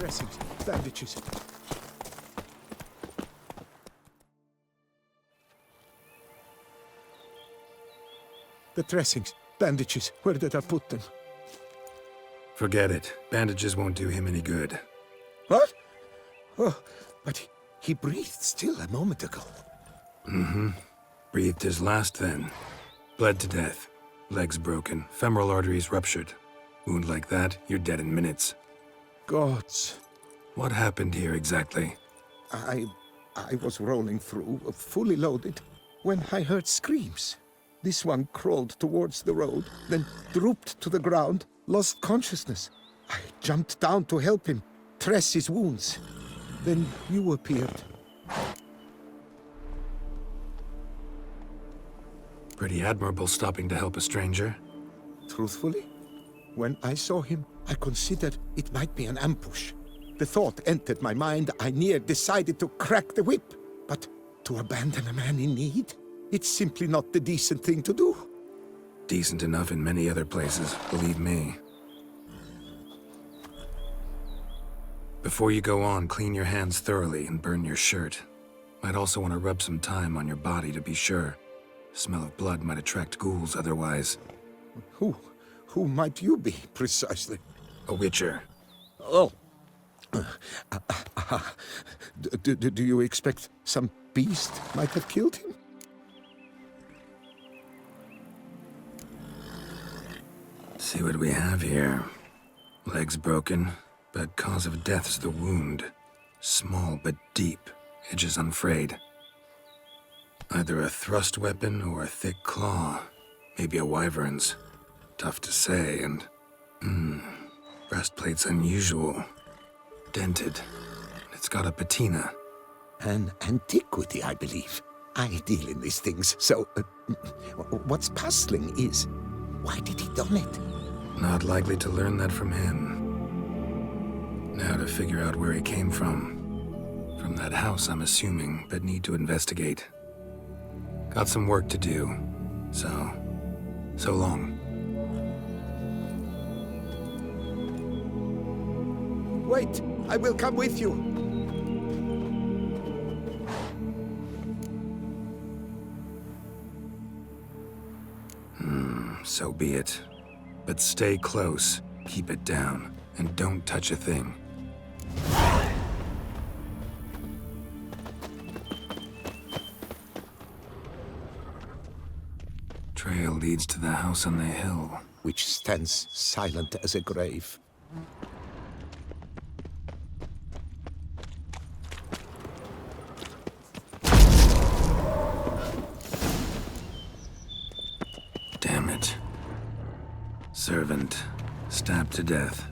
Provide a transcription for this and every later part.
dressings, bandages. The dressings, bandages, where did I put them? Forget it. Bandages won't do him any good. What? Oh, but he breathed still a moment ago. Mm-hmm. Breathed his last then. Bled to death. Legs broken, femoral arteries ruptured. Wound like that, you're dead in minutes. Gods. What happened here exactly? I was rolling through, fully loaded, when I heard screams. This one crawled towards the road, then drooped to the ground, lost consciousness. I jumped down to help him, dress his wounds. Then you appeared. Pretty admirable stopping to help a stranger. Truthfully, when I saw him, I considered it might be an ambush. The thought entered my mind, I near decided to crack the whip. But to abandon a man in need? It's simply not the decent thing to do. Decent enough in many other places, believe me. Before you go on, clean your hands thoroughly and burn your shirt. Might also want to rub some thyme on your body to be sure. Smell of blood might attract ghouls otherwise. Who might you be, precisely? A witcher. Oh. Do you expect some beast might have killed him? See what we have here. Legs broken, but cause of death's the wound. Small but deep, edges unfrayed. Either a thrust weapon or a thick claw. Maybe a wyvern's. Tough to say, and... breastplate's unusual. Dented. It's got a patina. An antiquity, I believe. I deal in these things, so... what's puzzling is... why did he don it? Not likely to learn that from him. Now to figure out where he came from. From that house, I'm assuming, but need to investigate. Got some work to do, so long. Wait, I will come with you. So be it. But stay close, keep it down, and don't touch a thing. Trail leads to the house on the hill. Which stands silent as a grave. Damn it. Servant, stabbed to death.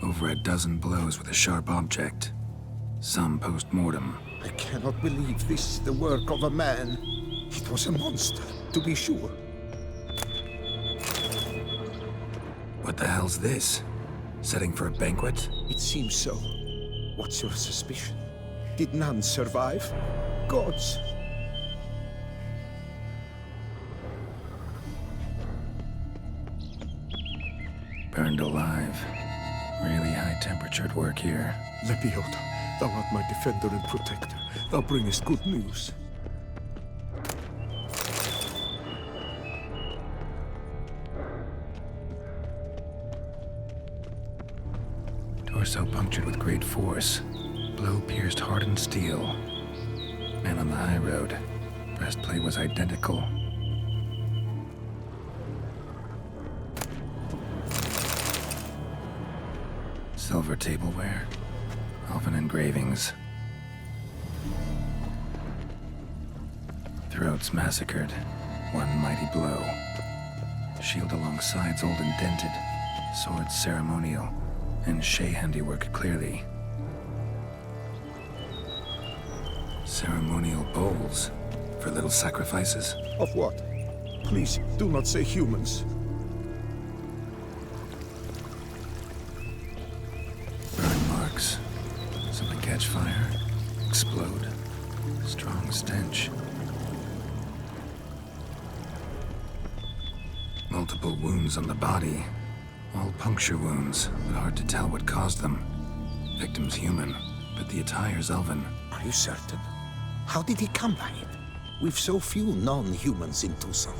Over a dozen blows with a sharp object. Some post-mortem. I cannot believe this is the work of a man. It was a monster, to be sure. What the hell's this? Setting for a banquet? It seems so. What's your suspicion? Did none survive? Gods! Burned alive. Really high-temperatured work here. Lepiota, thou art my defender and protector. Thou bringest good news. Torso punctured with great force. Blow pierced hardened steel. Man on the high road. Breastplate was identical. Silver tableware. Elven engravings. Throats massacred. One mighty blow. Shield along sides old and dented. Swords ceremonial. And Shea handiwork clearly. Ceremonial bowls. For little sacrifices. Of what? Please, do not say humans. Burn marks. Something catch fire. Explode. Strong stench. Multiple wounds on the body. All puncture wounds, but hard to tell what caused them. Victim's human, but the attire's elven. Are you certain? How did he come by it? We've so few non-humans in Tucson.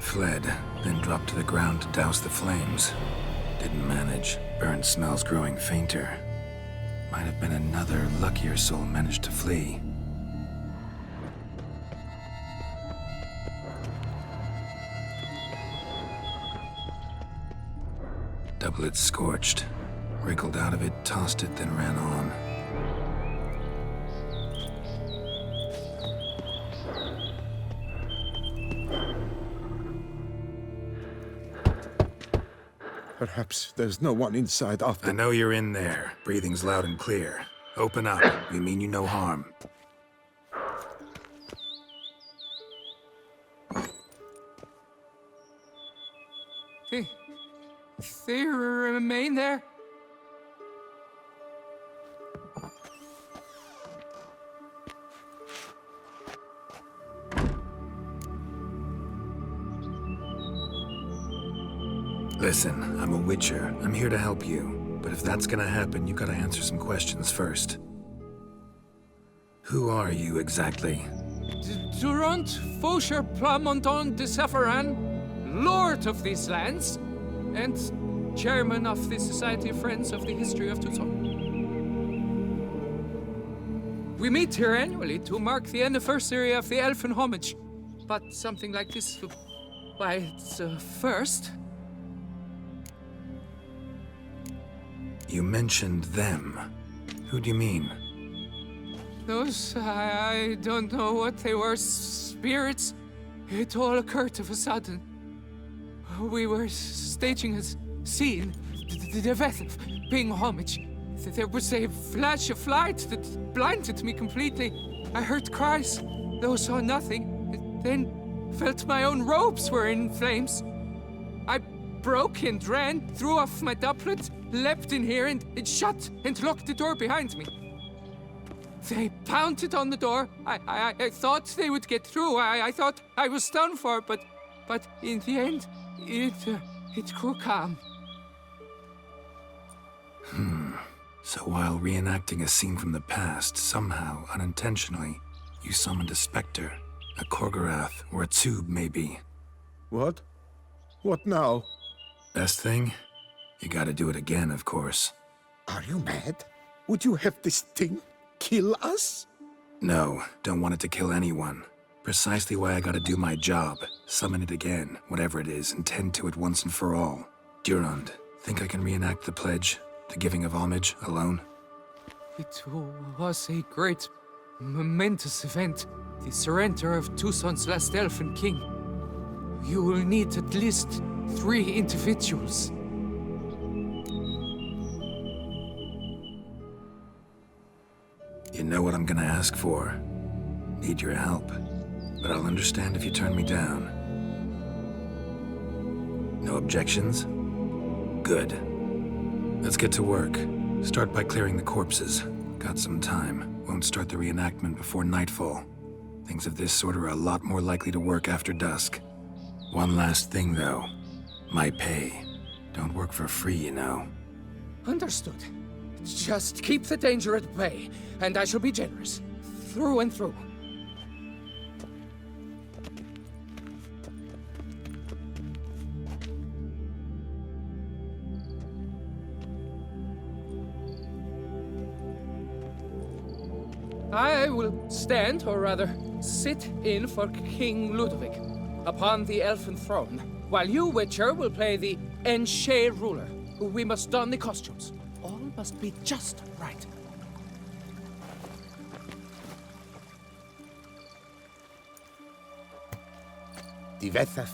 Fled, then dropped to the ground to douse the flames. Didn't manage. Burnt smells growing fainter. Might have been another luckier soul managed to flee. Doublet scorched. Wriggled out of it, tossed it, then ran on. Perhaps there's no one inside after... I know you're in there. Breathing's loud and clear. Open up. We mean you no harm. They remain there? Listen, I'm a witcher. I'm here to help you. But if that's gonna happen, you gotta answer some questions first. Who are you exactly? Durant Faucher Plamondon de Safaran, Lord of these lands, and Chairman of the Society of Friends of the History of Tucson. We meet here annually to mark the anniversary of the Elfin Homage. But something like this, why, it's a first. You mentioned them. Who do you mean? Those, I don't know what they were, spirits. It all occurred of a sudden. We were staging a scene, the death of paying homage. There was a flash of light that blinded me completely. I heard cries, though saw nothing. Then felt my own robes were in flames. I broke and ran, threw off my doublet, leapt in here, and it shut and locked the door behind me. They pounded on the door. I thought they would get through. I thought I was done for, but in the end, it grew calm. So while reenacting a scene from the past, somehow, unintentionally, you summoned a specter, a Korgorath, or a tube, maybe. What? What now? Best thing? You gotta do it again, of course. Are you mad? Would you have this thing kill us? No, don't want it to kill anyone. Precisely why I gotta do my job. Summon it again, whatever it is, and tend to it once and for all. Durand, think I can reenact the pledge? The giving of homage, alone? It was a great, momentous event. The surrender of Tucson's last elfin king. You will need at least 3 individuals. You know what I'm gonna ask for. Need your help. But I'll understand if you turn me down. No objections? Good. Let's get to work. Start by clearing the corpses. Got some time. Won't start the reenactment before nightfall. Things of this sort are a lot more likely to work after dusk. One last thing, though. My pay. Don't work for free, you know. Understood. Just keep the danger at bay, and I shall be generous. Through and through. I will stand, or rather, sit in for King Ludovic upon the elfin throne, while you, Witcher, will play the Enche ruler. We must don the costumes. All must be just right. Divethaf,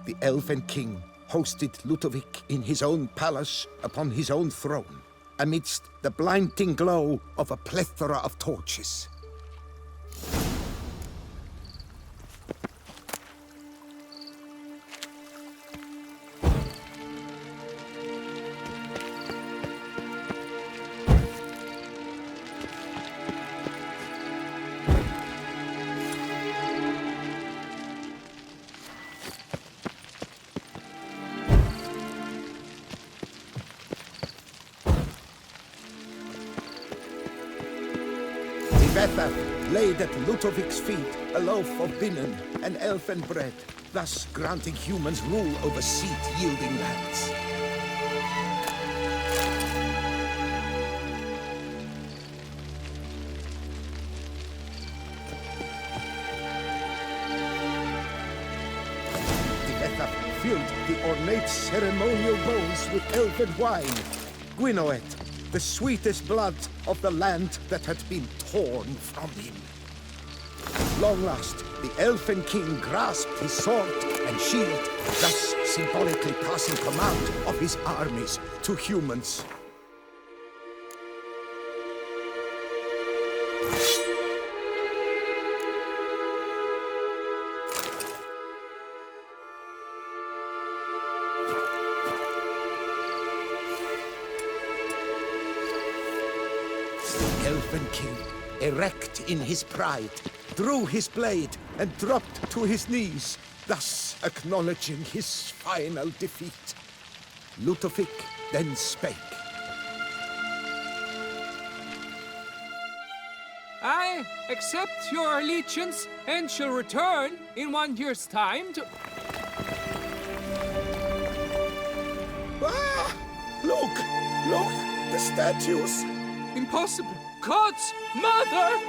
the elven king, hosted Ludovic in his own palace upon his own throne, amidst the blinding glow of a plethora of torches. Tivetha laid at Ludovic's feet a loaf of binnen and elfin bread, thus granting humans rule over seed-yielding lands. Tivetha filled the ornate ceremonial bowls with elfin wine. Gwinoet, the sweetest blood of the land that had been torn from him. At long last, the elfin king grasped his sword and shield, thus symbolically passing command of his armies to humans. The elfin king, erect in his pride, drew his blade and dropped to his knees, thus acknowledging his final defeat. Ludovic then spake. I accept your allegiance and shall return in 1 year's time to... Ah! Look! Look! The statues! Impossible! God's mother!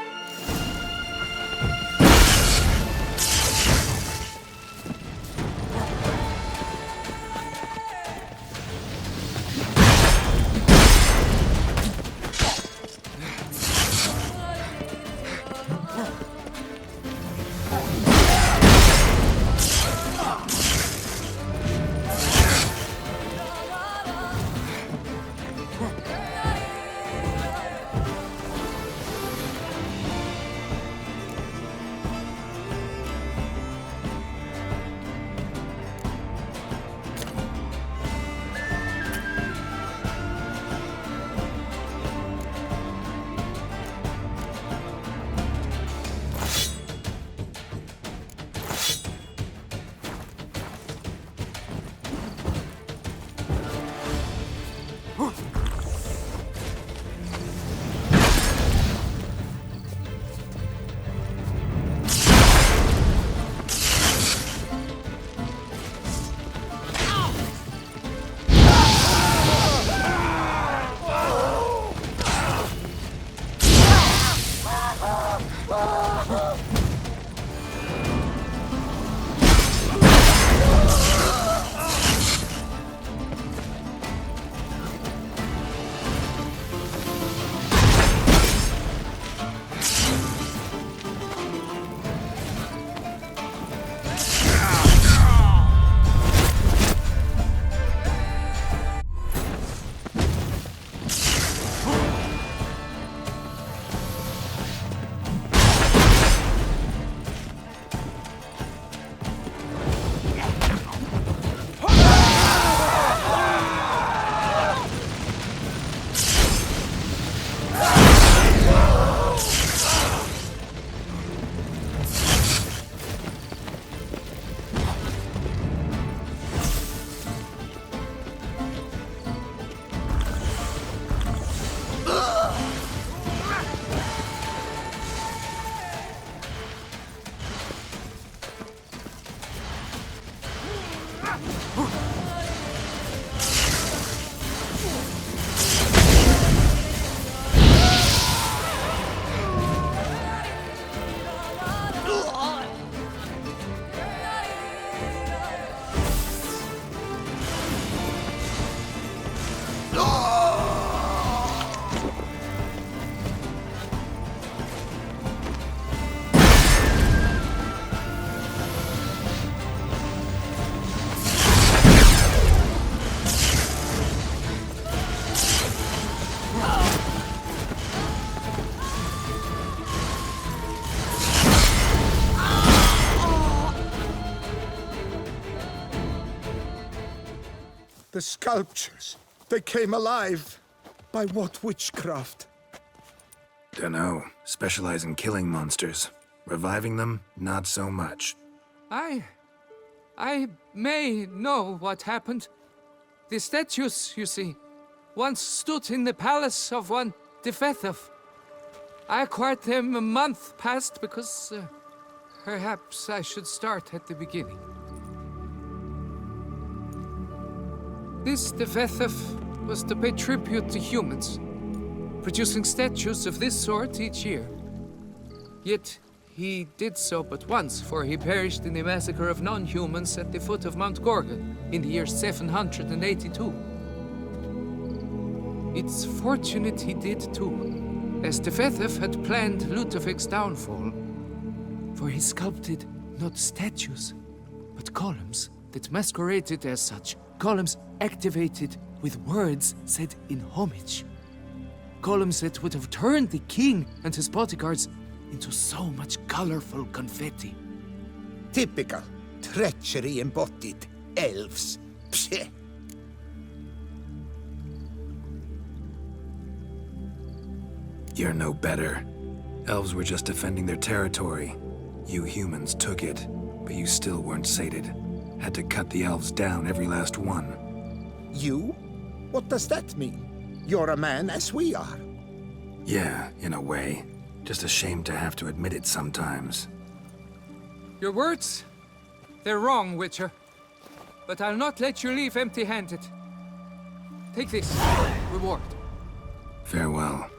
The sculptures, they came alive. By what witchcraft? Dunno. Specialize in killing monsters. Reviving them, not so much. I may know what happened. The statues, you see, once stood in the palace of one Defethov. I acquired them a month past because perhaps I should start at the beginning. This Devethef was to pay tribute to humans, producing statues of this sort each year. Yet he did so but once, for he perished in the massacre of non-humans at the foot of Mount Gorgon in the year 782. It's fortunate he did too, as Devethef had planned Ludovic's downfall, for he sculpted not statues, but columns that masqueraded as such, columns activated with words said in homage. Columns that would have turned the king and his bodyguards into so much colorful confetti. Typical. Treachery embodied. Elves. Psheh. You're no better. Elves were just defending their territory. You humans took it, but you still weren't sated. Had to cut the elves down, every last one. You? What does that mean? You're a man as we are. Yeah, in a way. Just ashamed to have to admit it sometimes. Your words? They're wrong, Witcher. But I'll not let you leave empty-handed. Take this. Reward. Farewell.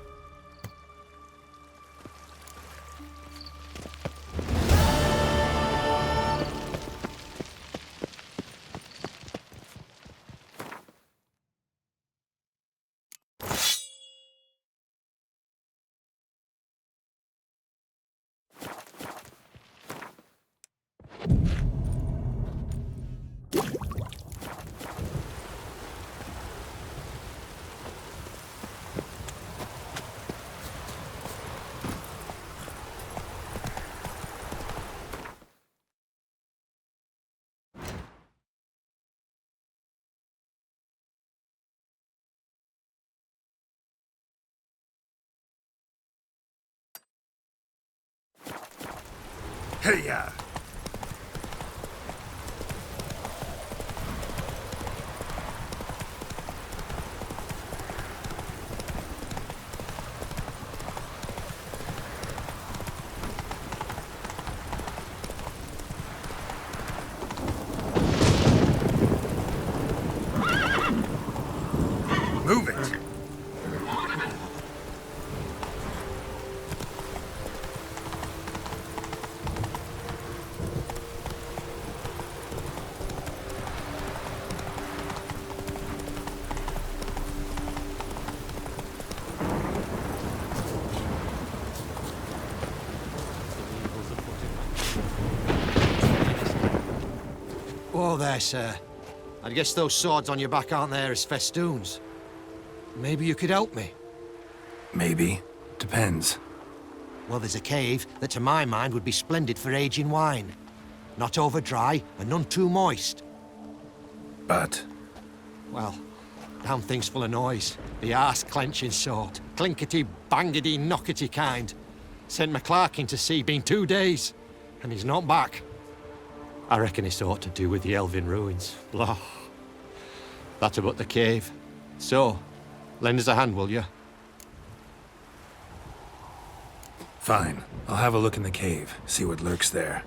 Hey-ya! Move it! Whoa there, sir. I guess those swords on your back aren't there as festoons. Maybe you could help me? Maybe. Depends. Well, there's a cave that to my mind would be splendid for aging wine. Not over dry and none too moist. But... Well, damn thing's full of noise. The arse-clenching sort. Clinkety-bangety, knockety kind. Sent McClarkin to sea, been 2 days. And he's not back. I reckon it's ought to do with the elven ruins. Blah. That about the cave. So, lend us a hand, will you? Fine. I'll have a look in the cave, see what lurks there.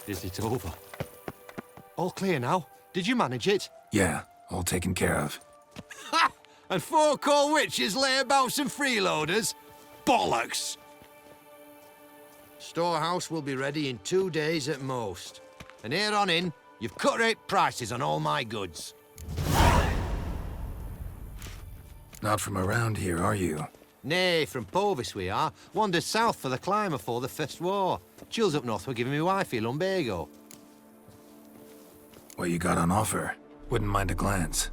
Is it over? All clear now? Did you manage it? Yeah, all taken care of. Ha! And 4 cold witches layabouts and freeloaders? Bollocks! Storehouse will be ready in 2 days at most. And here on in, you've cut rate prices on all my goods. Not from around here, are you? Nay, from Povis we are. Wandered south for the climb before the First War. Chills up north were giving me wifey lumbago. What you got on offer? Wouldn't mind a glance.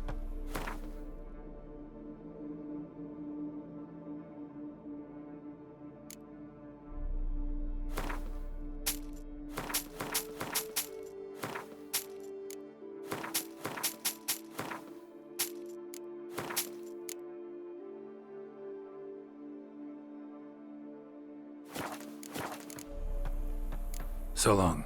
So long.